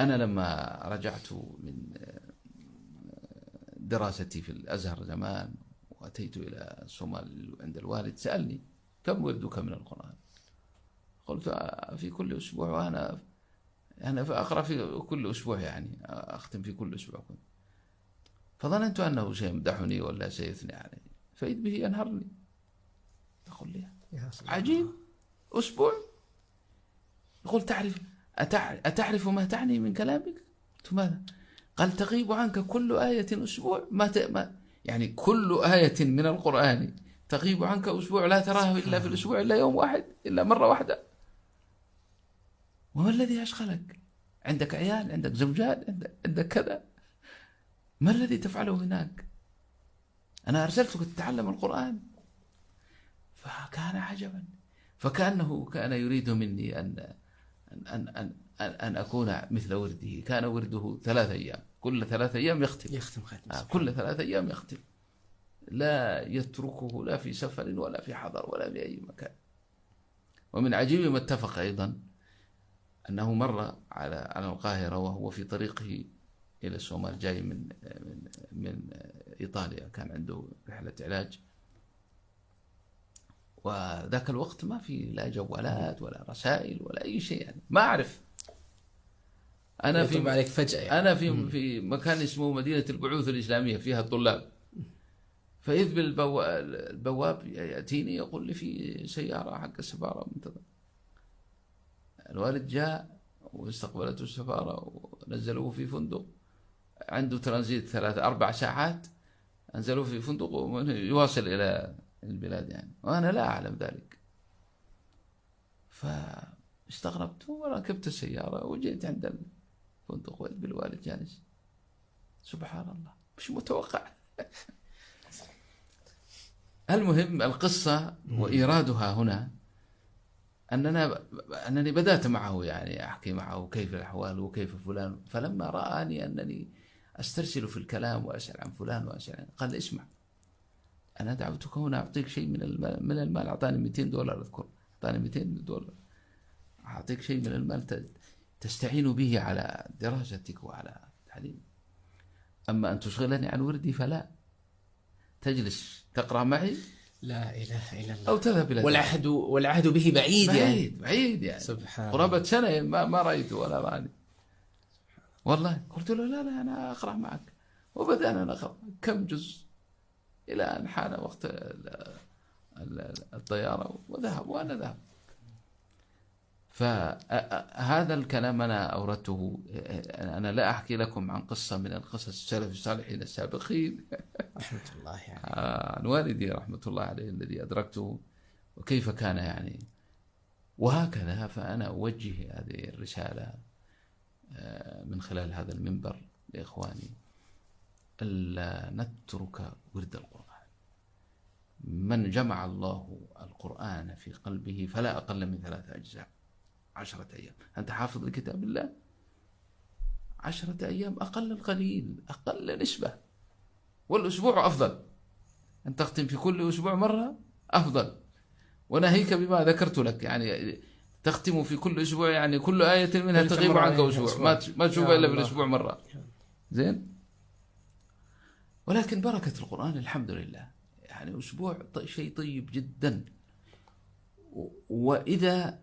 أنا لما رجعت من دراستي في الأزهر زمان وأتيت إلى الصومال عند الوالد، سألني كم وردك من القرآن؟ قلت في كل أسبوع، وأنا أقرأ في كل أسبوع، يعني أختم في كل أسبوع. فظننت أنه سيمدحني ولا سيثني علي، فإذ به ينهرني. يقول لي عجيب، أسبوع؟ يقول أتعرف ما تعني من كلامك؟ قلت ماذا؟ قال تغيب عنك كل آية أسبوع، يعني كل آية من القرآن تغيب عنك أسبوع، لا تراها إلا في الأسبوع إلا يوم واحد، إلا مرة واحدة. وما الذي أشغلك؟ عندك عيال، عندك زوجات، عندك كذا، ما الذي تفعله هناك؟ أنا أرسلتك تتعلم القرآن. فكان عجبا، فكأنه كان يريد مني أن أن أن أكون مثل ورده. كان ورده 3 أيام، كل 3 أيام يختم ختم، كل 3 أيام يختم، لا يتركه لا في سفر ولا في حضر ولا في أي مكان. ومن عجيب ما اتفق أيضا أنه مر على القاهرة وهو في طريقه إلى الصومال، جاي من إيطاليا، كان عنده رحلة علاج. وذاك الوقت ما في لا جوالات ولا رسائل ولا أي شيء، يعني ما أعرف. أنا يطب عليك فجأة يعني. أنا في مكان اسمه مدينة البعوث الإسلامية فيها الطلاب، فإذ البواب يأتيني يقول لي في سيارة حق السفارة منتظر. الوالد جاء واستقبلته السفارة ونزلوه في فندق، عنده ترانزيت 3-4 ساعات، أنزلوه في فندق ويواصل إلى البلاد يعني، وأنا لا أعلم ذلك. فاستغربت وركبت السيارة وجيت عند الفندق، وإذ بالوالد جالس. سبحان الله، مش متوقع. المهم القصة وإيرادها هنا أنني بدأت معه، يعني أحكي معه كيف الأحوال وكيف فلان. فلما رآني أنني أسترسل في الكلام وأسأل عن فلان وأسأل عن، قال اسمع، أنا دعوتك هنا أعطيك شيء من المال. أعطاني $200 أذكر، أعطاني $200. أعطيك شيء من المال تستعين به على دراستك وعلى تعليمك، أما أن تشغلني عن وردي فلا. تجلس تقرأ معي، لا إله إلا الله، أو تذهب إلى والعهد به بعيد يعني. بعيد يعني، سبحان قرابة الله. سنة ما رأيته ولا راني. والله قلت له لا أنا أقرأ معك، وبدأنا نقرأ كم جزء إلى أن حان وقت الطيارة وذهب وأنا ذهب. فهذا الكلام أنا أوردته، أنا لا أحكي لكم عن قصة من القصص السلف الصالحين السابقين رحمة الله يعني. عن والدي رحمة الله عليه الذي أدركته وكيف كان يعني. وهكذا فأنا أوجه هذه الرسالة من خلال هذا المنبر لإخواني، ألا نترك ورد القرآن. من جمع الله القرآن في قلبه فلا أقل من 3 أجزاء 10 أيام. أنت حافظ لكتاب الله 10 أيام أقل القليل، أقل نسبة. والأسبوع أفضل، أن تختم في كل أسبوع مرة أفضل. وناهيك بما ذكرت لك، يعني تختم في كل أسبوع، يعني كل آية منها تغيب عنك أسبوع، ما تشوفها إلا في الأسبوع مرة. زين. ولكن بركة القرآن الحمد لله، يعني أسبوع شيء طيب جدا. وإذا